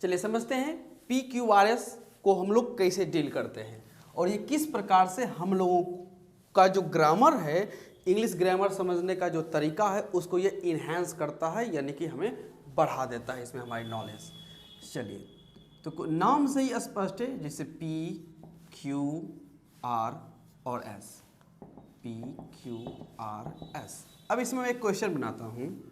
चलिए समझते हैं PQRS को हम लोग कैसे डील करते हैं और ये किस प्रकार से हम लोगों का जो ग्रामर है, इंग्लिश ग्रामर समझने का जो तरीका है उसको ये इन्हेंस करता है, यानी कि हमें बढ़ा देता है इसमें हमारी नॉलेज। चलिए तो नाम से ही स्पष्ट है, जैसे PQR और S, PQRS। अब इसमें मैं एक क्वेश्चन बनाता हूँ।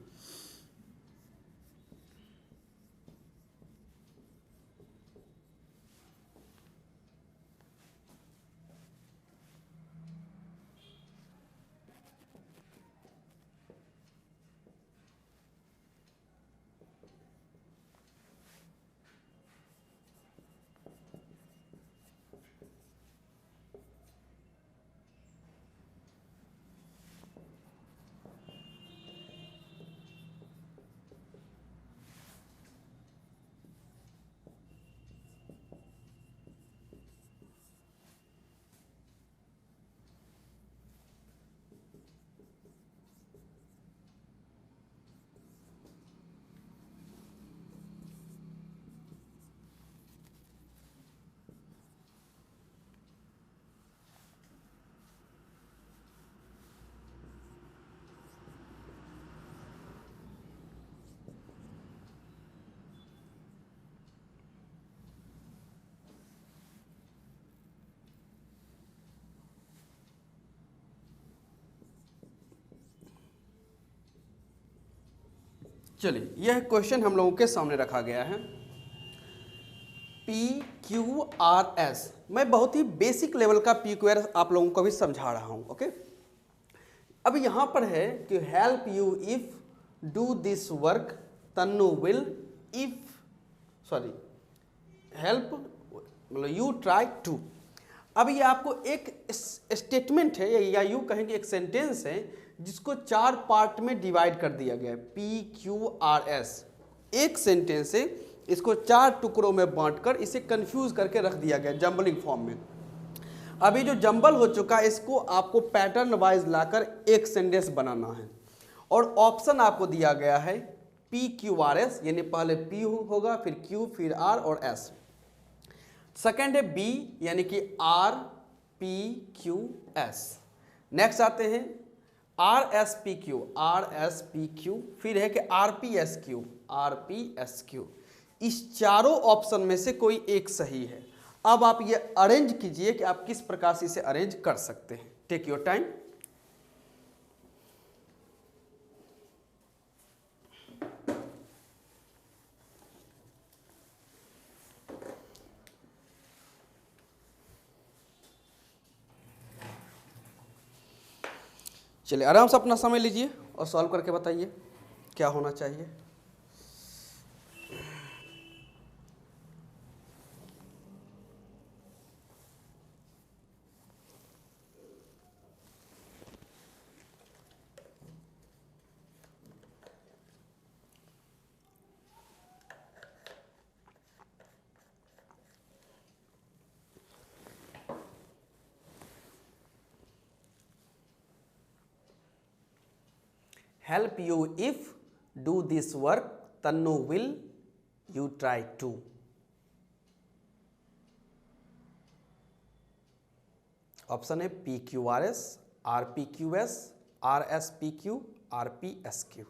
चलिए यह क्वेश्चन हम लोगों के सामने रखा गया है। PQRS, मैं बहुत ही बेसिक लेवल का PQRS आप लोगों को भी समझा रहा हूं। ओके, अब यहां पर है कि help you if do this work Tannu will if help मतलब यू ट्राई टू। अब ये आपको एक स्टेटमेंट है या यूं कहेंगे एक सेंटेंस है जिसको 4 पार्ट में डिवाइड कर दिया गया है। PQRS एक सेंटेंस है, इसको 4 टुकड़ों में बांटकर इसे कंफ्यूज करके रख दिया गया जंबलिंग फॉर्म में। अभी जो जंबल हो चुका है इसको आपको पैटर्न वाइज लाकर एक सेंटेंस बनाना है और ऑप्शन आपको दिया गया है PQRS, यानी पहले P होगा, फिर Q, फिर R और S। सेकेंड है B, यानी कि RPQS। नेक्स्ट आते हैं RSPQ, फिर है कि RPSQ। इस चारों ऑप्शन में से कोई एक सही है। अब आप ये अरेंज कीजिए कि आप किस प्रकार से इसे अरेंज कर सकते हैं। Take your time. चलिए आराम से अपना समय लीजिए और सॉल्व करके बताइए क्या होना चाहिए। Help you if do this work Tannu will you try to. Option है PQRS, RPQS, RSPQ, RPSQ।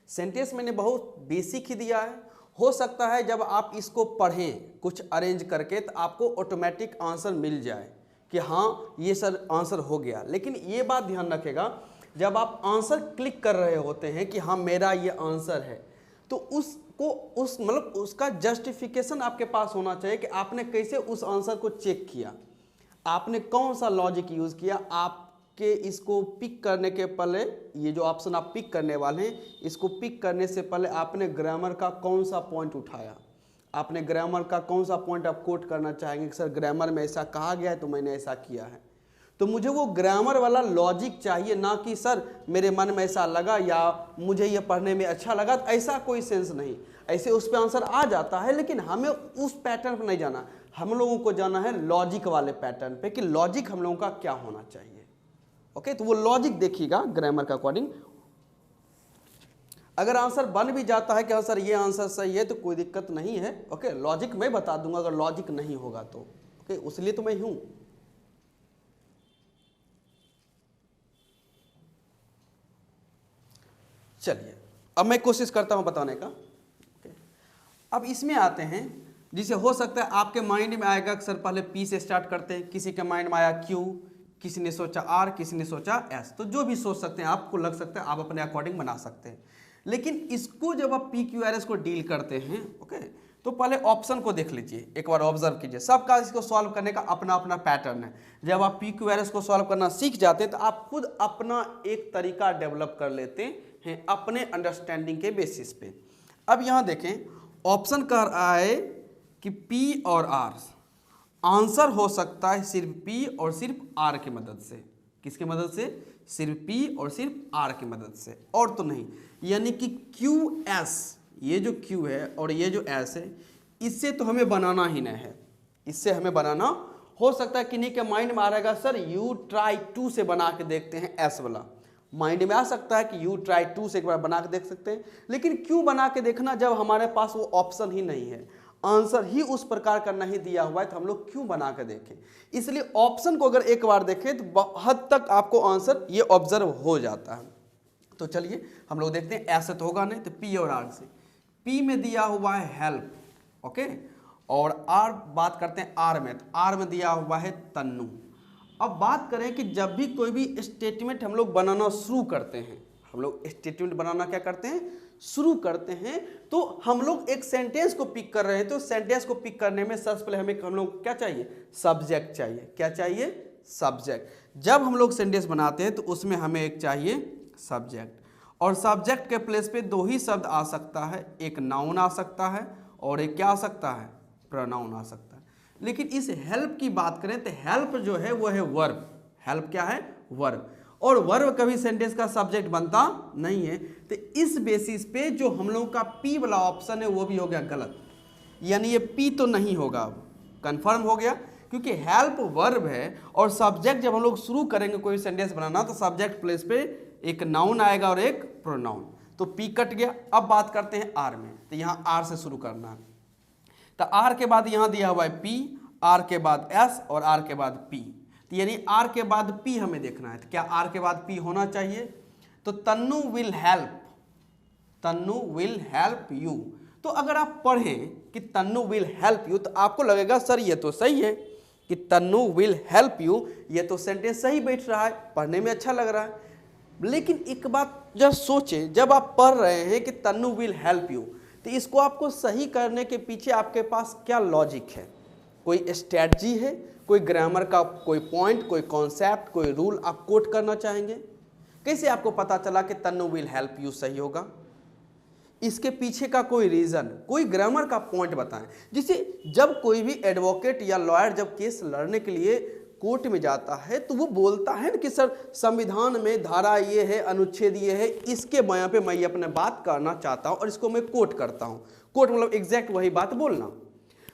Sentence मैंने बहुत बेसिक ही दिया है। हो सकता है जब आप इसको पढ़ें कुछ अरेंज करके तो आपको ऑटोमेटिक आंसर मिल जाए कि हाँ ये सर आंसर हो गया, लेकिन ये बात ध्यान रखेगा जब आप आंसर क्लिक कर रहे होते हैं कि हाँ मेरा ये आंसर है, तो उसको मतलब उसका जस्टिफिकेशन आपके पास होना चाहिए कि आपने कैसे उस आंसर को चेक किया, आपने कौन सा लॉजिक यूज़ किया। आपके इसको पिक करने के पहले, ये जो ऑप्शन आप पिक करने वाले हैं, इसको पिक करने से पहले आपने ग्रामर का कौन सा पॉइंट उठाया, आपने ग्रामर का कौन सा पॉइंट आप कोट करना चाहेंगे कि सर ग्रामर में ऐसा कहा गया है तो मैंने ऐसा किया है। तो मुझे वो ग्रामर वाला लॉजिक चाहिए, ना कि सर मेरे मन में ऐसा लगा या मुझे ये पढ़ने में अच्छा लगा, तो ऐसा कोई सेंस नहीं। ऐसे उस पर आंसर आ जाता है, लेकिन हमें उस पैटर्न पर नहीं जाना, हम लोगों को जाना है लॉजिक वाले पैटर्न पे कि लॉजिक हम लोगों का क्या होना चाहिए। ओके, तो वो लॉजिक देखिएगा ग्रामर के अकॉर्डिंग। अगर आंसर बन भी जाता है कि हाँ सर ये आंसर सही है, तो कोई दिक्कत नहीं है। ओके, लॉजिक मैं बता दूंगा अगर लॉजिक नहीं होगा तो। ओके, उसलिए तो मैं हूं। चलिए अब मैं कोशिश करता हूं बताने का। अब इसमें आते हैं, जिसे हो सकता है आपके माइंड में आएगा कि सर पहले पी से स्टार्ट करते हैं, किसी के माइंड में आया क्यू, किसी ने सोचा आर, किसी ने सोचा एस, तो जो भी सोच सकते हैं, आपको लग सकता है आप अपने अकॉर्डिंग बना सकते हैं। लेकिन इसको जब आप पी क्यू आर एस को डील करते हैं, ओके, तो पहले ऑप्शन को देख लीजिए, एक बार ऑब्जर्व कीजिए। सबका इसको सॉल्व करने का अपना अपना पैटर्न है। जब आप पी क्यू आर एस को सॉल्व करना सीख जाते हैं तो आप खुद अपना एक तरीका डेवलप कर लेते हैं अपने अंडरस्टैंडिंग के बेसिस पे। अब यहाँ देखें, ऑप्शन कह रहा है कि पी और आर, आंसर हो सकता है सिर्फ पी और सिर्फ आर की मदद से। किसकी मदद से? सिर्फ पी और सिर्फ आर की मदद से, और तो नहीं। यानी कि क्यू एस, ये जो क्यू है और ये जो एस है, इससे तो हमें बनाना ही नहीं है। इससे हमें बनाना हो सकता है किन्हीं के माइंड में आ रहेगा सर यू ट्राई टू से बना के देखते हैं, एस वाला माइंड में आ सकता है कि यू ट्राई टू से एक बार बना के देख सकते हैं। लेकिन क्यों बना के देखना जब हमारे पास वो ऑप्शन ही नहीं है, आंसर ही उस प्रकार का नहीं दिया हुआ है, तो हम लोग क्यों बना के देखें। इसलिए ऑप्शन को अगर एक बार देखें तो हद तक आपको आंसर ये ऑब्जर्व हो जाता है। तो चलिए हम लोग देखते हैं, ऐसे तो होगा नहीं, तो पी और आर से। पी में दिया हुआ है हेल्प, ओके, और आर बात करते हैं आर में, तो आर में दिया हुआ है तन्नू। अब बात करें कि जब भी कोई भी स्टेटमेंट हम लोग बनाना शुरू करते हैं, हम लोग स्टेटमेंट बनाना क्या करते हैं, शुरू करते हैं, तो हम लोग एक सेंटेंस को पिक कर रहे हैं। तो सेंटेंस को पिक करने में सबसे पहले हमें हम लोग क्या चाहिए, सब्जेक्ट चाहिए। क्या चाहिए? सब्जेक्ट। जब हम लोग सेंटेंस बनाते हैं तो उसमें हमें एक चाहिए सब्जेक्ट, और सब्जेक्ट के प्लेस पे दो ही शब्द आ सकता है, एक नाउन आ सकता है और एक क्या आ सकता है, प्रोनाउन आ सकता है। लेकिन इस हेल्प की बात करें तो हेल्प जो है वो है वर्ब। हेल्प क्या है? वर्ब। और वर्ब कभी सेंटेंस का सब्जेक्ट बनता नहीं है। तो इस बेसिस पे जो हम लोगों का पी वाला ऑप्शन है वो भी हो गया गलत, यानी ये पी तो नहीं होगा। अब कंफर्म हो गया, क्योंकि हेल्प वर्ब है और सब्जेक्ट जब हम लोग शुरू करेंगे कोई सेंटेंस बनाना तो सब्जेक्ट प्लेस पे एक नाउन आएगा और एक प्रोनाउन, तो पी कट गया। अब बात करते हैं आर में, तो यहाँ आर से शुरू करना है। तो आर के बाद यहाँ दिया हुआ है पी, आर के बाद एस और आर के बाद पी, तो यानी आर के बाद पी हमें देखना है। तो क्या आर के बाद पी होना चाहिए? तो Tannu will help, Tannu will help you. तो अगर आप पढ़ें कि तन्नू विल हेल्प यू तो आपको लगेगा सर ये तो सही है कि तन्नू विल हेल्प यू, ये तो सेंटेंस सही बैठ रहा है, पढ़ने में अच्छा लग रहा है। लेकिन एक बात जब सोचें, जब आप पढ़ रहे हैं कि तन्नू विल हेल्प यू, तो इसको आपको सही करने के पीछे आपके पास क्या लॉजिक है? कोई स्ट्रैटेजी है? कोई ग्रामर का कोई पॉइंट, कोई कॉन्सेप्ट, कोई रूल आप कोट करना चाहेंगे? कैसे आपको पता चला कि तन्नू विल हेल्प यू सही होगा? इसके पीछे का कोई रीजन, कोई ग्रामर का पॉइंट बताएं, जिसे जब कोई भी एडवोकेट या लॉयर जब केस लड़ने के लिए कोर्ट में जाता है तो वो बोलता है ना कि सर संविधान में धारा ये है, अनुच्छेद ये है, इसके बयां पे मैं ये अपने बात करना चाहता हूं और इसको मैं कोट करता हूं। कोट मतलब एग्जैक्ट वही बात बोलना।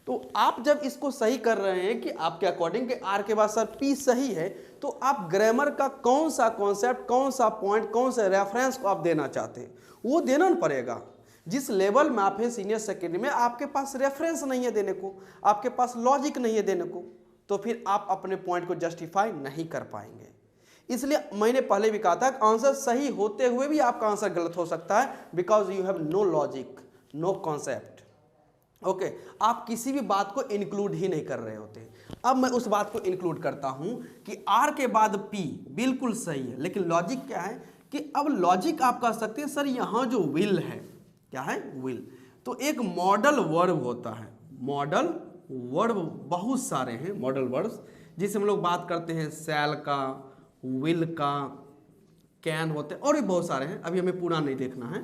तो आप जब इसको सही कर रहे हैं कि आपके अकॉर्डिंग के आर के बाद सर पी सही है, तो आप ग्रामर का कौन सा कॉन्सेप्ट, कौन सा पॉइंट, कौन सा रेफरेंस को आप देना चाहते हैं वो देना पड़ेगा। जिस लेवल में आप हैं सीनियर सेकेंडरी में, आपके पास रेफरेंस नहीं है देने को, आपके पास लॉजिक नहीं है देने को, तो फिर आप अपने पॉइंट को जस्टिफाई नहीं कर पाएंगे। इसलिए मैंने पहले भी कहा था कि आंसर सही होते हुए भी आपका आंसर गलत हो सकता है, because you have no logic, no concept. Okay, आप किसी भी बात को इंक्लूड ही नहीं कर रहे होते। अब मैं उस बात को इंक्लूड करता हूं कि आर के बाद पी बिल्कुल सही है, लेकिन लॉजिक क्या है कि अब लॉजिक आप कह सकते हैं सर यहां जो विल है, क्या है? विल। तो एक मॉडल वर्ब होता है, मॉडल वर्ब बहुत सारे हैं मॉडल वर्ब्स, जिसे हम लोग बात करते हैं शैल का, विल का, कैन होते हैं और भी बहुत सारे हैं, अभी हमें पूरा नहीं देखना है,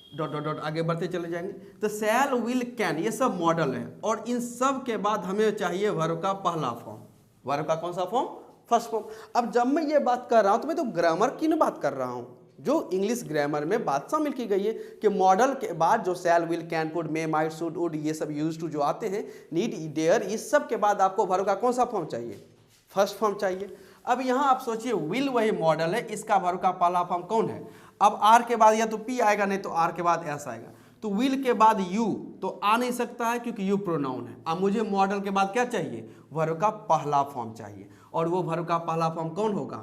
डॉट डॉट डॉट आगे बढ़ते चले जाएंगे। तो शैल, विल, कैन ये सब मॉडल है, और इन सब के बाद हमें चाहिए वर्ब का पहला फॉर्म। वर्ब का कौन सा फॉर्म? First form. अब जब मैं ये बात कर रहा हूँ तो मैं तो ग्रामर की ना बात कर रहा हूँ, जो इंग्लिश ग्रामर में बात शामिल की गई है कि मॉडल के बाद जो shall, will, can, could, may, might, should, would, ये सब यूज टू जो आते हैं, नीड, डेयर, इस सब के बाद आपको वर्ब का कौन सा फॉर्म चाहिए? फर्स्ट फॉर्म चाहिए। अब यहाँ आप सोचिए विल वही मॉडल है, इसका वर्ब का पहला फॉर्म कौन है? अब आर के बाद या तो पी आएगा, नहीं तो आर के बाद एस आएगा। तो विल के बाद यू तो आ नहीं सकता है क्योंकि यू प्रोनाउन है। अब मुझे मॉडल के बाद क्या चाहिए? वर्ब का पहला फॉर्म चाहिए, और वो वर्ब का पहला फॉर्म कौन होगा?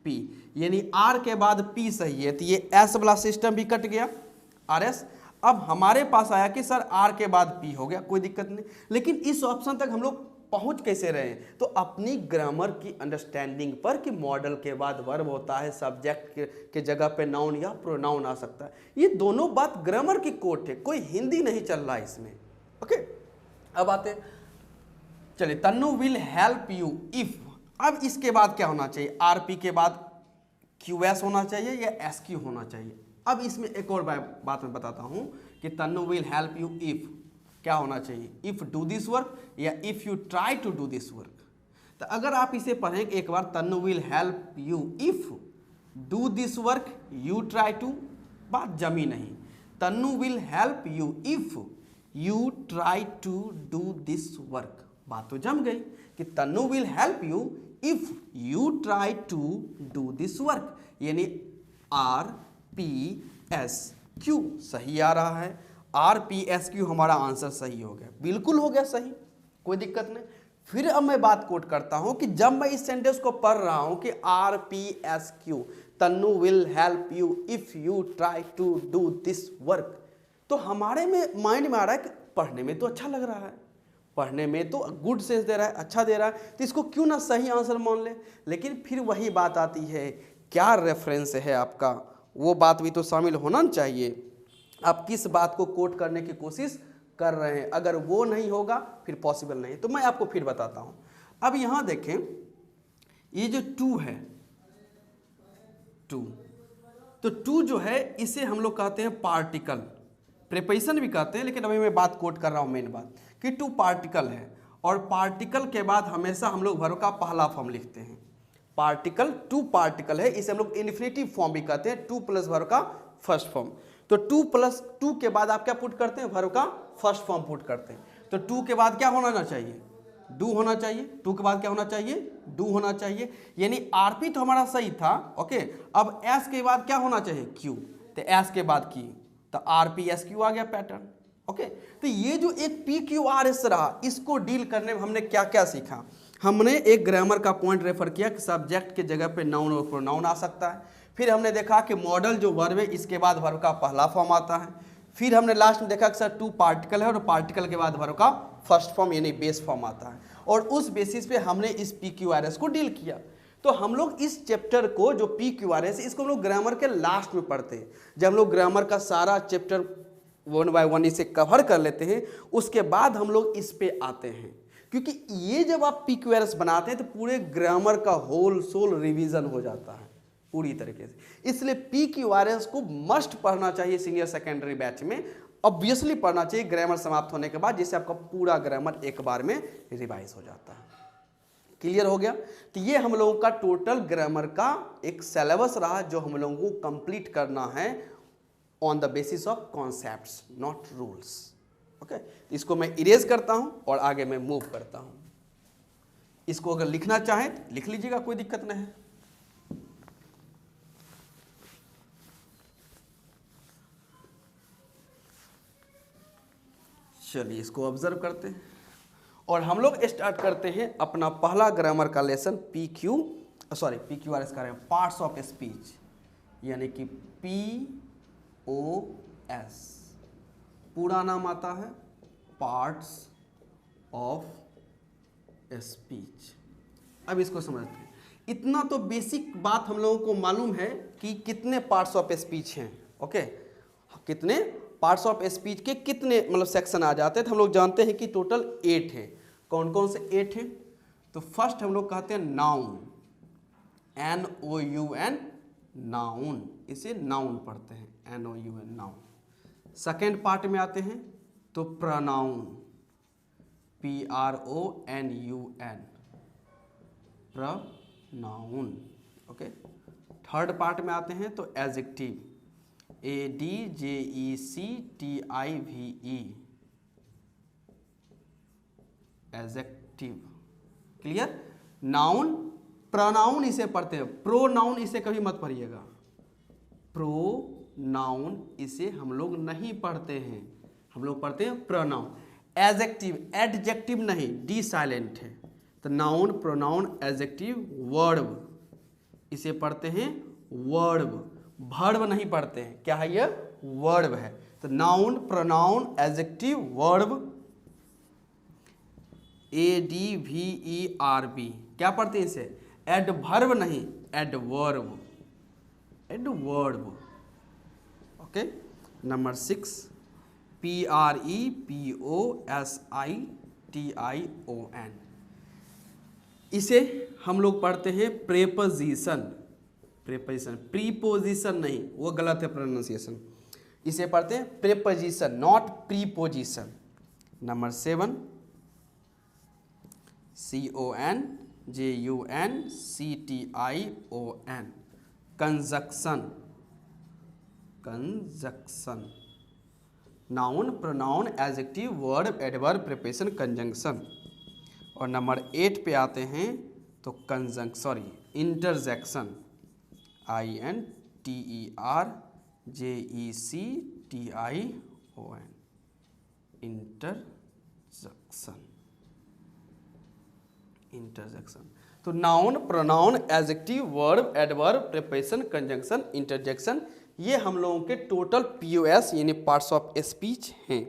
पी। यानी आर के बाद पी सही है, तो ये एस वाला सिस्टम भी कट गया, आर एस। अब हमारे पास आया कि सर आर के बाद पी हो गया, कोई दिक्कत नहीं। लेकिन इस ऑप्शन तक हम लोग पहुंच कैसे रहे? तो अपनी ग्रामर की अंडरस्टैंडिंग पर कि मॉडल के बाद वर्ब होता है, सब्जेक्ट के जगह पे नाउन या प्रोनाउन आ सकता है। ये दोनों बात ग्रामर की कोट है, कोई हिंदी नहीं चल रहा है इसमें। ओके, अब आते चलिए, Tannu will help you if. अब इसके बाद क्या होना चाहिए? आरपी के बाद क्यू एस होना चाहिए या एस क्यू होना चाहिए? अब इसमें एक और बात मैं बताता हूं कि Tannu will help you if क्या होना चाहिए? इफ डू दिस वर्क या if you try to do this work. तो अगर आप इसे पढ़ें एक बार, Tannu will help you if do this work you try to, बात जमी नहीं। Tannu will help you if you try to do this work, बात तो जम गई कि Tannu will help you if you try to do this work. यानी आर पी एस क्यू सही आ रहा है, आर पी एस क्यू हमारा आंसर सही हो गया, बिल्कुल हो गया सही, कोई दिक्कत नहीं। फिर अब मैं बात कोट करता हूं कि जब मैं इस सेंटेंस को पढ़ रहा हूं कि R P S Q, Tannu will help you if you try to do this work, तो हमारे में माइंड में आ रहा है कि पढ़ने में तो अच्छा लग रहा है, पढ़ने में तो गुड सेंस दे रहा है, अच्छा दे रहा है, तो इसको क्यों ना सही आंसर मान ले। लेकिन फिर वही बात आती है, क्या रेफरेंस है आपका, वो बात भी तो शामिल होना चाहिए। आप किस बात को कोट करने की कोशिश कर रहे हैं, अगर वो नहीं होगा फिर पॉसिबल नहीं है। तो मैं आपको फिर बताता हूं। अब यहां देखें, ये जो टू है, टू, तो टू जो है इसे हम लोग कहते हैं पार्टिकल, प्रीपोजिशन भी कहते हैं, लेकिन अभी मैं बात कोट कर रहा हूं मेन बात कि टू पार्टिकल है, और पार्टिकल के बाद हमेशा हम लोग वर्ब का पहला फॉर्म लिखते हैं। पार्टिकल टू पार्टिकल है, इसे हम लोग इन्फिनेटिव फॉर्म भी कहते हैं, टू प्लस वर्ब का फर्स्ट फॉर्म। तो टू प्लस टू के बाद आप क्या पुट करते हैं? वर्ब का फर्स्ट फॉर्म पुट करते हैं। तो टू के बाद क्या होना चाहिए? डू होना चाहिए। टू के बाद क्या होना चाहिए? डू होना चाहिए। यानी आरपी तो हमारा सही था, ओके। अब एस के बाद क्या होना चाहिए? क्यू। तो एस के बाद की, तो आरपी एस क्यू आ गया पैटर्न, ओके। तो ये जो एक पी क्यू आर एस रहा, इसको डील करने में हमने क्या क्या सीखा? हमने एक ग्रामर का पॉइंट रेफर किया कि सब्जेक्ट के जगह पे नाउन और प्रोनाउन आ सकता है। फिर हमने देखा कि मॉडल जो वर्ब है इसके बाद वर्ब का पहला फॉर्म आता है। फिर हमने लास्ट में देखा कि सर टू पार्टिकल है और पार्टिकल के बाद वर्ब का फर्स्ट फॉर्म यानी बेस फॉर्म आता है, और उस बेसिस पे हमने इस पी क्यू आर एस को डील किया। तो हम लोग इस चैप्टर को जो पी क्यू आर एस, इसको हम लोग ग्रामर के लास्ट में पढ़ते हैं। जब हम लोग ग्रामर का सारा चैप्टर 1 बाय 1 इसे कवर कर लेते हैं, उसके बाद हम लोग इस पे आते हैं, क्योंकि ये जब आप पी क्यू आर एस बनाते हैं तो पूरे ग्रामर का होल सोल रिवीजन हो जाता है पूरी तरीके से। इसलिए पी क्यू आर एस को मस्ट पढ़ना चाहिए सीनियर सेकेंडरी बैच में, ऑब्वियसली पढ़ना चाहिए ग्रामर समाप्त होने के बाद, जिससे आपका पूरा ग्रामर एक बार में रिवाइज हो जाता है। क्लियर हो गया? तो ये हम लोगों का टोटल ग्रामर का एक सिलेबस रहा जो हम लोगों को कंप्लीट करना है on the basis of concepts, not rules, okay. इसको मैं इरेज करता हूं और आगे मैं मूव करता हूं। इसको अगर लिखना चाहें तो लिख लीजिएगा, कोई दिक्कत नहीं है। चलिए इसको ऑब्जर्व करते हैं और हम लोग स्टार्ट करते हैं अपना पहला ग्रामर का lesson P Q R S का रहे हैं, पार्ट्स ऑफ स्पीच, यानी कि POS, पूरा नाम आता है पार्ट्स ऑफ स्पीच। अब इसको समझते हैं। इतना तो बेसिक बात हम लोगों को मालूम है कि कितने पार्ट्स ऑफ स्पीच हैं, ओके। कितने पार्ट्स ऑफ स्पीच के कितने मतलब सेक्शन आ जाते हैं, तो हम लोग जानते हैं कि टोटल 8 हैं। कौन कौन से 8 हैं? तो फर्स्ट हम लोग कहते हैं नाउन, NOUN, नाउन, इसे नाउन पढ़ते हैं, NOUN, नाउन। सेकेंड पार्ट में आते हैं तो pronoun, PRONUN, noun. Okay, third part में आते हैं तो adjective, ADJECTIVE, adjective. Clear. Noun, pronoun इसे पढ़ते हैं, प्रोनाउन इसे कभी मत पढ़िएगा, प्रोनाउन इसे हम लोग नहीं पढ़ते हैं, हम लोग पढ़ते हैं प्रोनाउन। एडजेक्टिव, एडजेक्टिव नहीं, डी साइलेंट है, तो नाउन, प्रोनाउन, एडजेक्टिव, वर्ब इसे पढ़ते हैं वर्ब, वर्ब नहीं पढ़ते हैं। क्या है ये? वर्ब है। तो noun, pronoun, adjective, verb, ADVERB। क्या पढ़ते हैं इसे? एडवर्ब नहीं, adverb, adverb. Okay, number 6 PREPOSITION, इसे हम लोग पढ़ते हैं प्रेपोजिशन, प्रेपोजिशन, प्रीपोजिशन नहीं, वो गलत है प्रोनाउंसिएशन, इसे पढ़ते हैं preposition, not preposition. Number 7 CONJUNCTION, conjunction, conjunction, noun, pronoun, adjective, verb, adverb, preposition, conjunction. और नंबर 8 पे आते हैं तो इंटरजेक्शन, INTERJECTION, इंटरजेक्शन, इंटरजेक्शन। तो noun, pronoun, adjective, verb, adverb, preposition, conjunction, interjection, ये हम लोगों के टोटल POS यानी पार्ट्स ऑफ स्पीच हैं।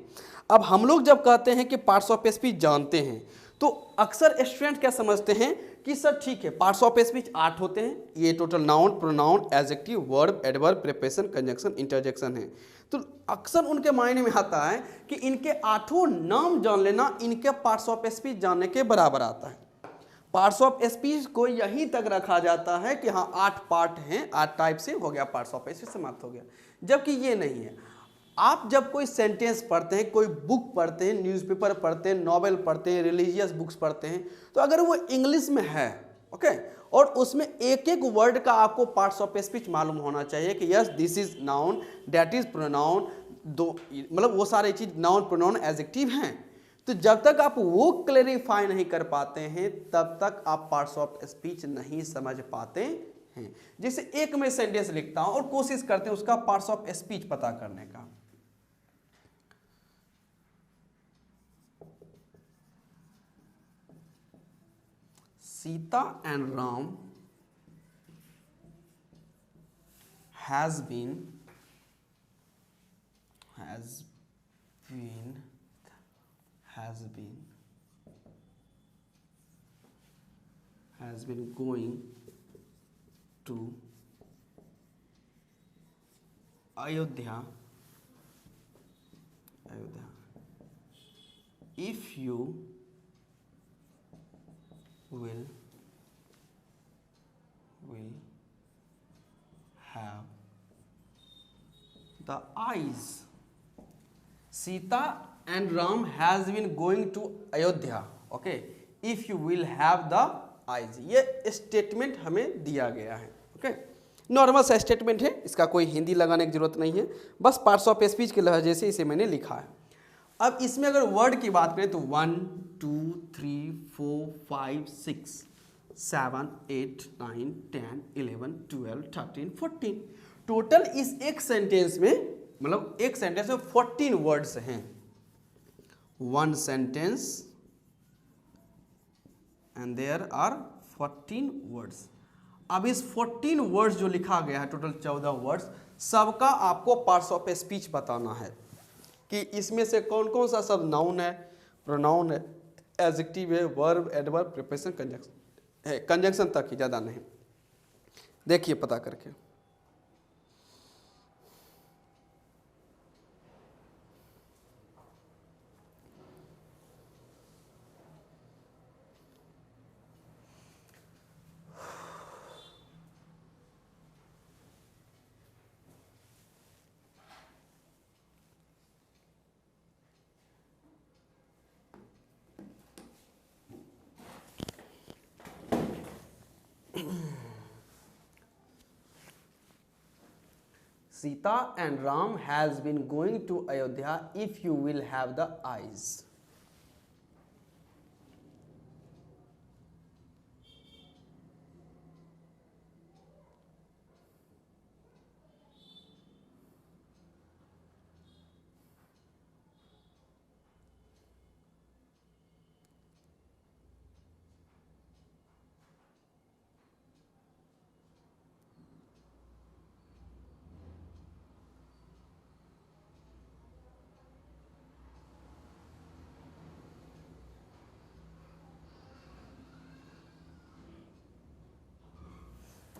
अब हम लोग जब कहते हैं कि पार्ट्स ऑफ स्पीच जानते हैं, तो अक्सर स्टूडेंट क्या समझते हैं कि सर ठीक है पार्ट्स ऑफ स्पीच 8 होते हैं, ये total noun, pronoun, adjective, verb, adverb, preposition, conjunction, interjection है। तो अक्सर उनके माइंड में आता है कि इनके 8 नाम जान लेना इनके पार्ट्स ऑफ स्पीच जानने के बराबर आता है। पार्ट्स ऑफ स्पीच को यहीं तक रखा जाता है कि हाँ 8 पार्ट हैं, 8 टाइप से हो गया, पार्ट्स ऑफ स्पीच समाप्त हो गया, जबकि ये नहीं है। आप जब कोई सेंटेंस पढ़ते हैं, कोई बुक पढ़ते हैं, न्यूज़पेपर पढ़ते हैं, नॉवेल पढ़ते हैं, रिलीजियस बुक्स पढ़ते हैं, तो अगर वो इंग्लिश में है, ओके, और उसमें एक एक वर्ड का आपको पार्ट्स ऑफ स्पीच मालूम होना चाहिए कि yes this is noun, that is pronoun, दो मतलब वो सारे चीज नाउन, प्रोनाउन, एडजेक्टिव हैं। तो जब तक आप वो क्लेरिफाई नहीं कर पाते हैं तब तक आप पार्ट्स ऑफ स्पीच नहीं समझ पाते हैं। जैसे एक मैं सेंटेंस लिखता हूं और कोशिश करते हैं उसका पार्ट्स ऑफ स्पीच पता करने का। Sita and Ram has been going to Ayodhya. If you will have the eyes. Sita and Ram has been going to Ayodhya. Okay, if you will have the eyes, ये स्टेटमेंट हमें दिया गया है। Okay, normal सा statement है, इसका कोई हिंदी लगाने की जरूरत नहीं है, बस पार्ट्स ऑफ स्पीच के लहजे से इसे मैंने लिखा है। अब इसमें अगर वर्ड की बात करें तो 1 2 3 4 5 6 7 8 9 10 11 12 13 14, टोटल इस एक सेंटेंस में, मतलब एक सेंटेंस में 14 वर्ड्स हैं। One sentence and there are 14 words. अब इस 14 वर्ड्स जो लिखा गया है, टोटल 14 वर्ड्स, सबका आपको पार्ट्स ऑफ स्पीच बताना है कि इसमें से कौन कौन सा सब नाउन है, प्रोनाउन है, एडजेक्टिव है, वर्ब, एडवर्ब, प्रीपोजिशन, कंजंक्शन है, कंजंक्शन तक ही, ज़्यादा नहीं। देखिए पता करके। Sita and Ram has been going to Ayodhya if you will have the eyes.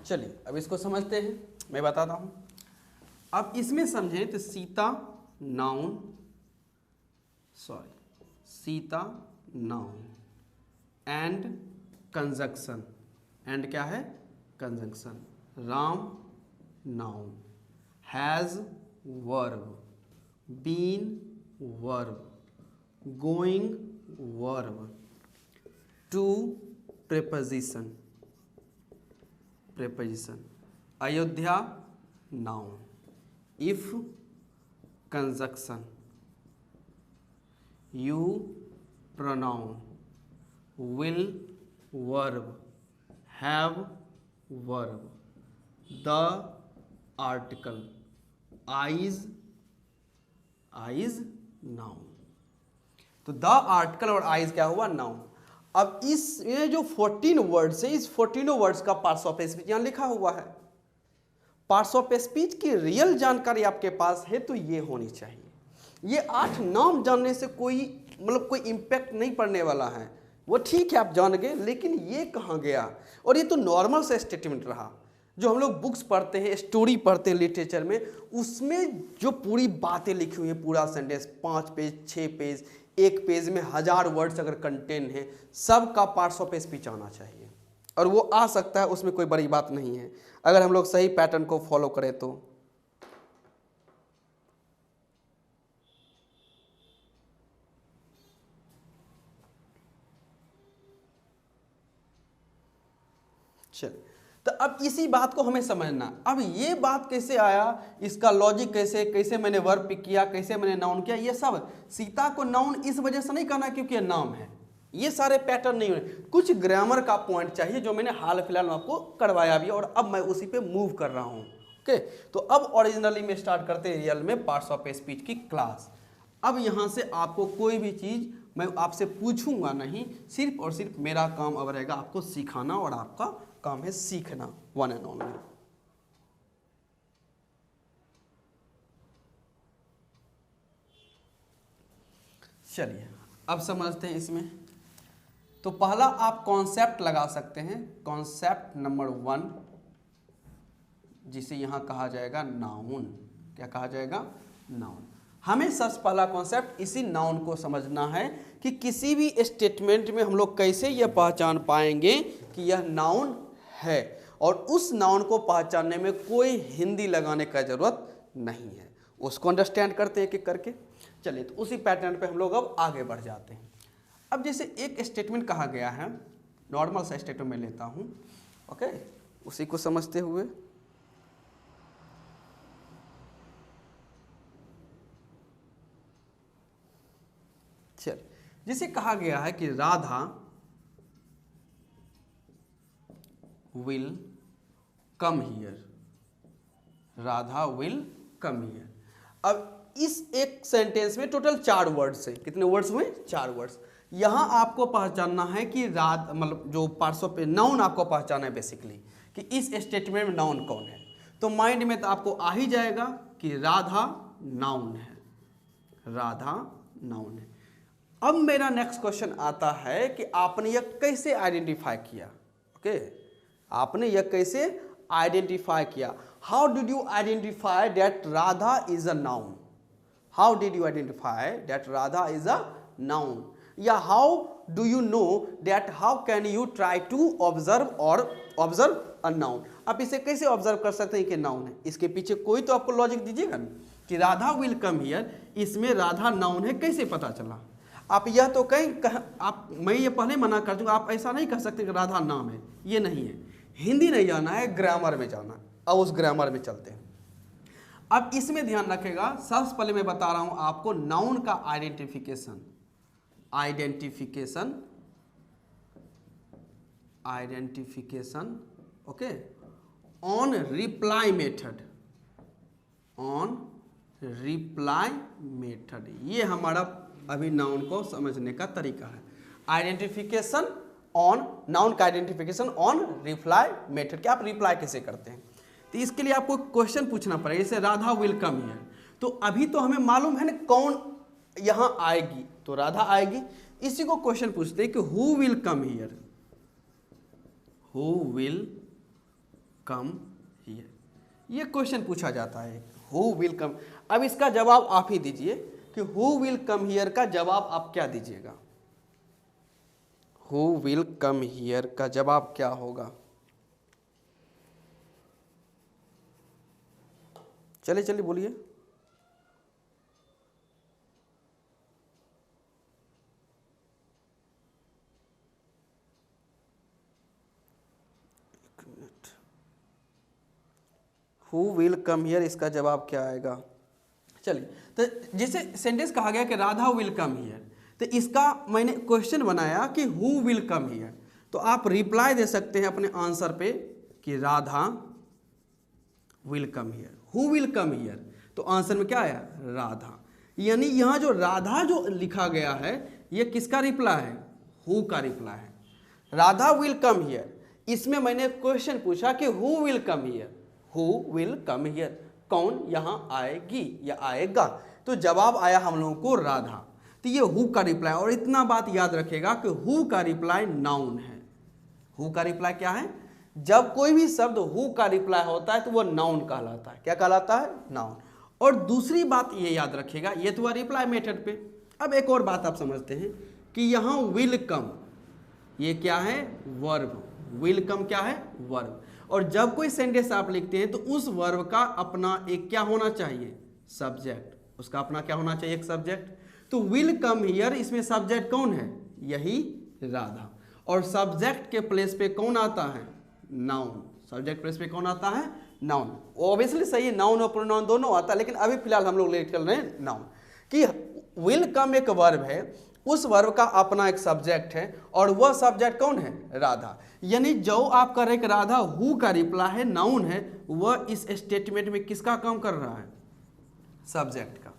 चलिए अब इसको समझते हैं, मैं बताता हूं। अब इसमें समझें तो Sita noun and conjunction, and क्या है conjunction, Ram noun, has verb, been verb, going verb, to preposition, Ayodhya noun, if conjunction, you pronoun, will verb, have verb, the article, eyes noun. तो द आर्टिकल और आइज क्या हुआ नाउन। अब इसमें जो 14 words है, इस 14 वर्ड्स का पार्ट्स ऑफ स्पीच यहाँ लिखा हुआ है। पार्ट्स ऑफ स्पीच की रियल जानकारी आपके पास है तो ये होनी चाहिए। ये 8 नाम जानने से कोई कोई इम्पैक्ट नहीं पड़ने वाला है, वो ठीक है आप जान गए, लेकिन ये कहाँ गया। और ये तो नॉर्मल सा स्टेटमेंट रहा जो हम लोग बुक्स पढ़ते हैं, स्टोरी पढ़ते हैं लिटरेचर में, उसमें जो पूरी बातें लिखी हुई हैं, पूरा सेंटेंस 5 पेज 6 पेज, एक पेज में 1000 वर्ड्स अगर कंटेन है, सब का पार्ट्स ऑफ स्पीच आना चाहिए। और वो आ सकता है, उसमें कोई बड़ी बात नहीं है अगर हम लोग सही पैटर्न को फॉलो करें तो। चल, तो अब इसी बात को हमें समझना। अब ये बात कैसे आया, इसका लॉजिक कैसे मैंने वर्ब पिक किया, कैसे मैंने नाउन किया, ये सब सीता को नाउन इस वजह से नहीं कहना क्योंकि नाम है, ये सारे पैटर्न नहीं हुए। कुछ ग्रामर का पॉइंट चाहिए जो मैंने हाल फिलहाल में आपको करवाया भी, और अब मैं उसी पे मूव कर रहा हूँ। ओके, तो अब ओरिजिनली में स्टार्ट करते हैं रियल में पार्ट्स ऑफ स्पीच की क्लास। अब यहाँ से आपको कोई भी चीज़ मैं आपसे पूछूंगा नहीं, सिर्फ और सिर्फ मेरा काम अब रहेगा आपको सिखाना, और आपका काम है सीखना, वन एंड ओनली। चलिए अब समझते हैं इसमें। तो पहला आप कॉन्सेप्ट लगा सकते हैं, कॉन्सेप्ट नंबर 1, जिसे यहां कहा जाएगा नाउन। क्या कहा जाएगा नाउन। हमें सबसे पहला कॉन्सेप्ट इसी नाउन को समझना है कि किसी भी स्टेटमेंट में हम लोग कैसे यह पहचान पाएंगे कि यह नाउन है, और उस नाउन को पहचानने में कोई हिंदी लगाने का जरूरत नहीं है। उसको अंडरस्टैंड करते हैं कि करके। चलिए तो उसी पैटर्न पे हम लोग अब आगे बढ़ जाते हैं। अब जैसे एक स्टेटमेंट कहा गया है, नॉर्मल सा स्टेटमेंट में लेता हूं, ओके, उसी को समझते हुए चल, जिसे कहा गया है कि Radha will come here, Radha will come here. अब इस एक सेंटेंस में टोटल 4 वर्ड्स है। कितने वर्ड्स हुए? 4 वर्ड्स। यहां आपको पहचानना है कि जो पार्ट्स ऑफ नाउन आपको पहचाना है बेसिकली कि इस स्टेटमेंट में नाउन कौन है। तो माइंड में तो आपको आ ही जाएगा कि राधा नाउन है, राधा नाउन है। अब मेरा नेक्स्ट क्वेश्चन आता है कि आपने यह कैसे आइडेंटिफाई किया। ओके, आपने यह कैसे आइडेंटिफाई किया। How did you identify that Radha is a noun? How did you identify that Radha is a noun? या how do you know that, how can you try to observe और ऑब्जर्व अ नाउन? आप इसे कैसे observe कर सकते हैं कि noun है? इसके पीछे कोई तो आपको लॉजिक दीजिएगा ना कि राधा विल कम हियर, इसमें राधा नाउन है, कैसे पता चला? आप यह तो मैं ये पहले मना कर दूंगा, आप ऐसा नहीं कह सकते कि राधा नाम है, ये नहीं है। हिंदी नहीं जाना है, ग्रामर में जाना। अब उस ग्रामर में चलते हैं। अब इसमें ध्यान रखेगा, सबसे पहले मैं बता रहा हूं आपको नाउन का identification okay, on reply method, ये हमारा अभी नाउन को समझने का तरीका है। आइडेंटिफिकेशन ऑन, नाउन का आइडेंटिफिकेशन ऑन रिप्लाई मेथड, कि आप रिप्लाई कैसे करते हैं। तो इसके लिए आपको क्वेश्चन पूछना पड़ेगा, जैसे राधा विल कम हियर, तो अभी तो हमें मालूम है ना कौन यहां आएगी, तो राधा आएगी। इसी को क्वेश्चन पूछते हैं कि हु विल कम हियर, ये क्वेश्चन पूछा जाता है, हु विल कम। अब इसका जवाब आप ही दीजिए कि हु विल कम हियर का जवाब आप क्या दीजिएगा, हु विल कम हियर का जवाब क्या होगा। चलिए चलिए बोलिए। हु विल कम हियर, इसका जवाब क्या आएगा। चलिए, तो जैसे सेंटेंस कहा गया कि राधा विल कम हियर, तो इसका मैंने क्वेश्चन बनाया कि हु विल कम हियर, तो आप रिप्लाई दे सकते हैं अपने आंसर पे कि Radha will come here, who will come here, तो आंसर में क्या आया, राधा। यानी यहाँ जो राधा जो लिखा गया है ये किसका रिप्लाई है, हु का रिप्लाई है। राधा विल कम हियर, इसमें मैंने क्वेश्चन पूछा कि who will come here, who will come here, कौन यहाँ आएगी या आएगा, तो जवाब आया हम लोगों को राधा। तो ये हु का रिप्लाई, और इतना बात याद रखेगा कि हु का रिप्लाई नाउन है। हु का रिप्लाई क्या है, जब कोई भी शब्द हु का रिप्लाई होता है तो वो नाउन कहलाता है। क्या कहलाता है, नाउन। और दूसरी बात ये याद रखेगा, ये तो हुआ रिप्लाई मेथड पे। अब एक और बात आप समझते हैं कि यहाँ विल कम, ये क्या है, वर्ब। विल कम क्या है, वर्ब। और जब कोई सेंटेंस आप लिखते हैं तो उस वर्ब का अपना एक क्या होना चाहिए, सब्जेक्ट। उसका अपना क्या होना चाहिए, एक सब्जेक्ट। तो विल कम हियर, इसमें सब्जेक्ट कौन है, यही राधा। और सब्जेक्ट के प्लेस पे कौन आता है, नाउन। सब्जेक्ट प्लेस पे कौन आता है, नाउन। ऑब्वियसली सही है, नाउन और प्रोनाउन दोनों आता है, लेकिन अभी फिलहाल हम लोग ले चल रहे हैं नाउन। कि विल कम एक वर्ब है, उस वर्ब का अपना एक सब्जेक्ट है, और वह सब्जेक्ट कौन है, राधा। यानी जो आप कर रहे हैं राधा हु का रिप्लाई है, नाउन है, वह इस स्टेटमेंट में किसका काम कर रहा है, सब्जेक्ट का।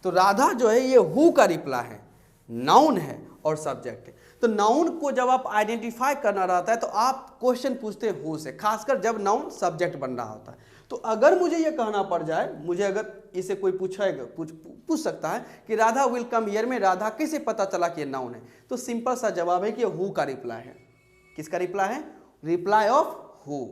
तो राधा जो है ये हु का रिप्लाई है, नाउन है और सब्जेक्ट है। तो नाउन को जब आप आइडेंटिफाई करना रहता है तो आप क्वेश्चन पूछते हैं हु से, खासकर जब नाउन सब्जेक्ट बन रहा होता है। तो अगर मुझे ये कहना पड़ जाए, मुझे अगर इसे कोई पूछेगा, पूछ सकता है कि राधा विल कम हियर में राधा कैसे पता चला कि ये नाउन है, तो सिंपल सा जवाब है कि ये हु का रिप्लाई है। किसका रिप्लाई है, रिप्लाई ऑफ हु।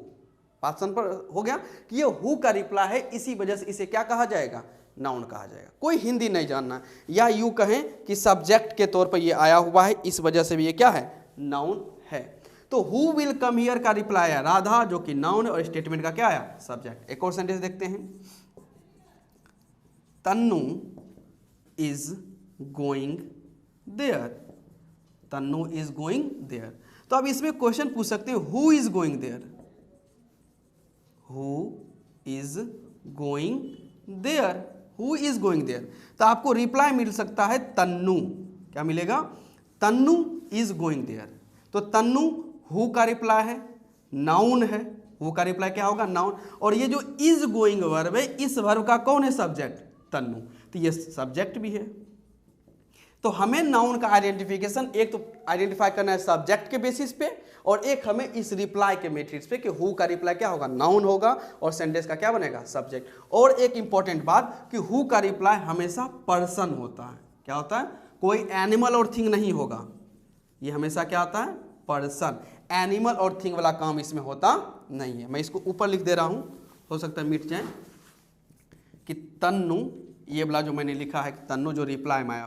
बात समझ पर हो गया कि ये हु का रिप्लाई है, इसी वजह से इसे क्या कहा जाएगा, नाउन कहा जाएगा। कोई हिंदी नहीं जानना, या यूं कहें कि सब्जेक्ट के तौर पर ये आया हुआ है, इस वजह से भी ये क्या है, नाउन है। तो हु विल कम हियर का रिप्लाई आया राधा, जो कि नाउन है, और स्टेटमेंट का क्या आया, सब्जेक्ट। एक और सेंटेंस देखते हैं, Tannu is going there, Tannu is going there. तो अब इसमें क्वेश्चन पूछ सकते हैं who is going there, who is going there, who is going there. तो आपको रिप्लाई मिल सकता है तन्नू, क्या मिलेगा, तन्नू इज गोइंग देयर। तो तन्नू हु का रिप्लाई है, नाउन है, हु का रिप्लाई क्या होगा, नाउन। और ये जो इज गोइंग वर्ब है, इस वर्ब का कौन है, सब्जेक्ट, तन्नू। तो ये सब्जेक्ट भी है। तो हमें नाउन का आइडेंटिफिकेशन एक तो आइडेंटिफाई करना है सब्जेक्ट के बेसिस पे, और एक हमें इस रिप्लाई के मैट्रिक्स पे कि हु का रिप्लाई क्या होगा, नाउन होगा, और सेंटेंस का क्या बनेगा, सब्जेक्ट। और एक इंपॉर्टेंट बात कि हु का रिप्लाई हमेशा पर्सन होता है। क्या होता है, कोई एनिमल और थिंग नहीं होगा, ये हमेशा क्या आता है, पर्सन। एनिमल और थिंग वाला काम इसमें होता नहीं है। मैं इसको ऊपर लिख दे रहा हूं, हो सकता है मिट जाए, कि तन्नू, ये वाला जो मैंने लिखा है तन्नू, जो रिप्लाई में आया